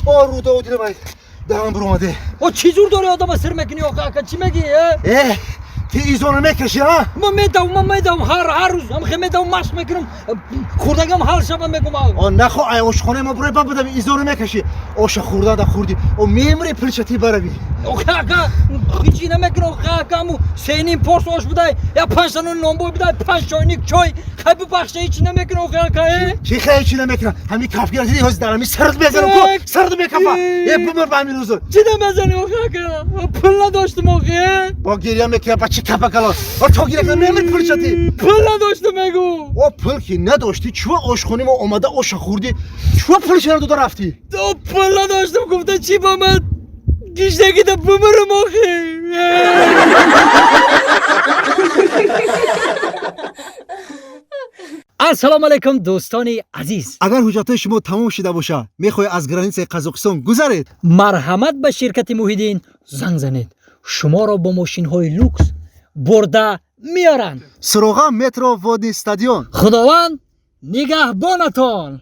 آروده و دیره باید دهم برامده او چی جور داری آدم سر میکنی آقا چی میگی؟ تی ایزانو میکشی ها؟ من میدم هر روز هم خیلی میدم مشق میکنم خوردگم هر شب میگم آه نخو ای آشخانه ما برای بابا دم ایزانو میکشی آش خوردن دا خوردی او میمری پلچتی برای آقا هیچی نمیکنم آقا مو سینیم پرس آش بودای یا 5 تا نون بودای 5 چایnik چای خیلی بخشه هیچی نمیکنم آقا چی خیلی چی نمیکنم همین کافگیر دیدی هاز درمی سرد بزنم کو سرد میکفا یه بمر با همین روزو چی نمیزنی آقا پول نداشتم آقا با گریه میکنم بچه کپا کلا آ تو گیره کنم میمری پلچتی پول نداشتم میگو او پول کی نداشتی چو آشخانه ما اومده آش خوردی چو پولش رو رفتی تو پول نداشتم گفته چی با من گیشتگی دا بمرم آخی السلام علیکم دوستان عزیز اگر حجت شما تمام شده باشه میخوای از گرانیسه قزاقستان گذرید مرحمت به شرکت موحدین زنگ زنید شما را با ماشین های لوکس برده میارند سراغ مترو وادی استادیوم خداوند نگهبانتان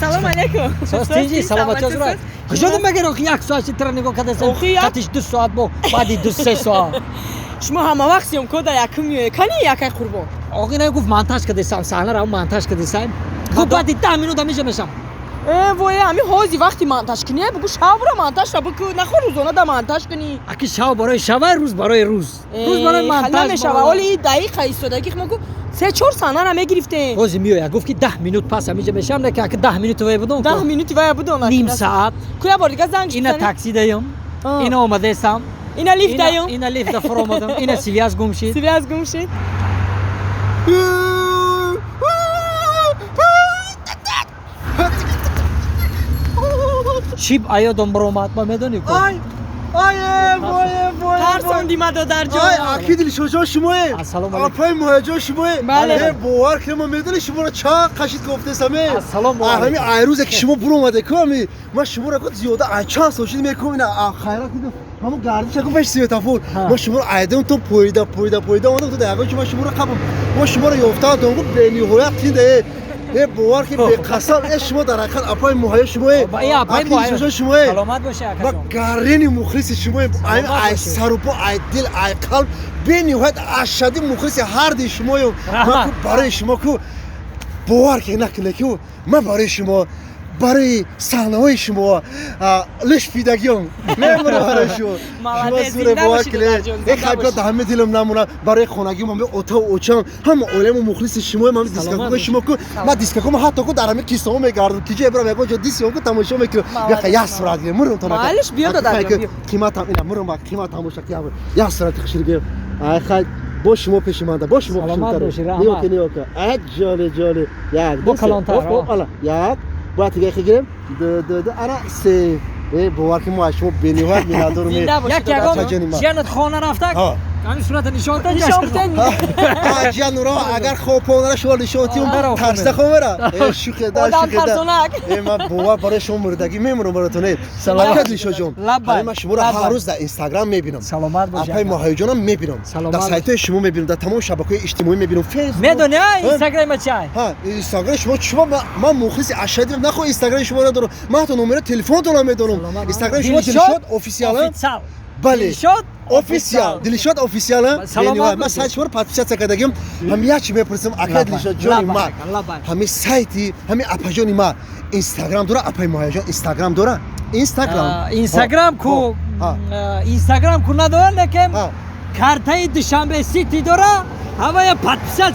سلام علیکم. سلام سلامتی از راه کجا میگیرم که یک ساعت تر نگاه کردم کاتش 2 ساعت با بعدی 2-3 ساعت شما همه وقتیم کد یکم میای کنی یکی قربان آقا نه گفت مونتاژ کردم صحنه رو مونتاژ کردم گفت بعد 10 minut میشه میشم وای همین هازی وقتی مونتاژ کنی بگو شب رو مونتاژ رو بگو نخور روزانه دا مونتاژ کنی اکی شب برای شب روز برای روز برای مونتاژ نمیشه ولی دقیقه ایستادگی مگو 3-4 سنه رو میگرفته هازی میای گفت که 10 minut پس میشه میشم نه که 10 minut وای بدون 10 minut وای بدون نیم ساعت کیا بار دیگه زنگ اینا تاکسی دایم اینا اومده استم اینا لیفت دایم اینا لیفت دا فرو اومدم اینا سیلیاس گم شد سیلیاس گم شد شیب آیا دنبال اومد ما میدونی کو وای ترساندی ما در جا اکید شجاع شما السلام علیکم اپای مهاجر شما بله باور که ما میدونی شما رو چا قشید گفته سمه السلام علیکم همین ایروز که شما برو اومده کامی ما شما رو گفت زیاده چا سوشید میکنم اینا خیرات دیدم همون گردش کو فش سیتافور ما شما رو ایدم تو پویدا اومدم تو دقیقاً که ما شما رو قبل ما شما رو یافته دونگو به نهایت تینده باور که به قسم شما در حقیقت اپای مهاجر شما اپای مهاجر شما سلامت باشه ما گارین مخلص شما ای سر و پا ای دل ای قلب به نهایت اشد مخلص هر دی شما ما برای شما کو باور که نکنه که ما برای شما برای صحنه‌های شما لش پیدگیام میمونم برای شما سوره باور کله یک خیلی دهمه دلم نمونه برای خانگی ما اتاق اوچم هم علم مخلص شما ما دیسکو شما کو ما دیسکو ما حتی کو در همه کیسه میگردم که جبرا میگم جو دیسکو کو تماشا میکنم یا سرات مرم تو معلش بیا دادم قیمت هم اینا مرم با قیمت تماشا کردم یا سرات خشیرگی خیلی باش شما پیش من باش شما سلامت باشی نیو که جاله یک با کلانتر یک باید دیگه خیلی دو اره سه باور که ما شما بنیوار میادور می یک یگان جانت خانه رفته همین صورت نشان داد جان را اگر خوب اون را شو نشاتیم ترسته خوبره شوخه داشت ما باور برای شما مردگی میمونم براتون سلامت لیشو جون ما شما را هر روز در اینستاگرام میبینم سلامت باشه اپای ماهیجانم میبینم در سایت شما میبینم در تمام شبکه‌های اجتماعی میبینم فیسبوک میدونی اینستاگرام چیه ها اینستاگرام شما ما مخلص اشد نخو اینستاگرام شما رو دارم ما تو نمره تلفن تو میدونم اینستاگرام شما دلشاد اوفیسیال بله اوفیسیال دلشاد اوفیسیال یعنی ما سایت شما رو پادشاه کردیم هم یه چی میپرسم اکید دلشاد جون ما همین سایتی همین اپاجونی ما اینستاگرام داره اپای ماهیجان اینستاگرام داره اینستاگرام کو اینستاگرام کو نداره لیکن کارتای دوشنبه سیتی داره همه پادشاه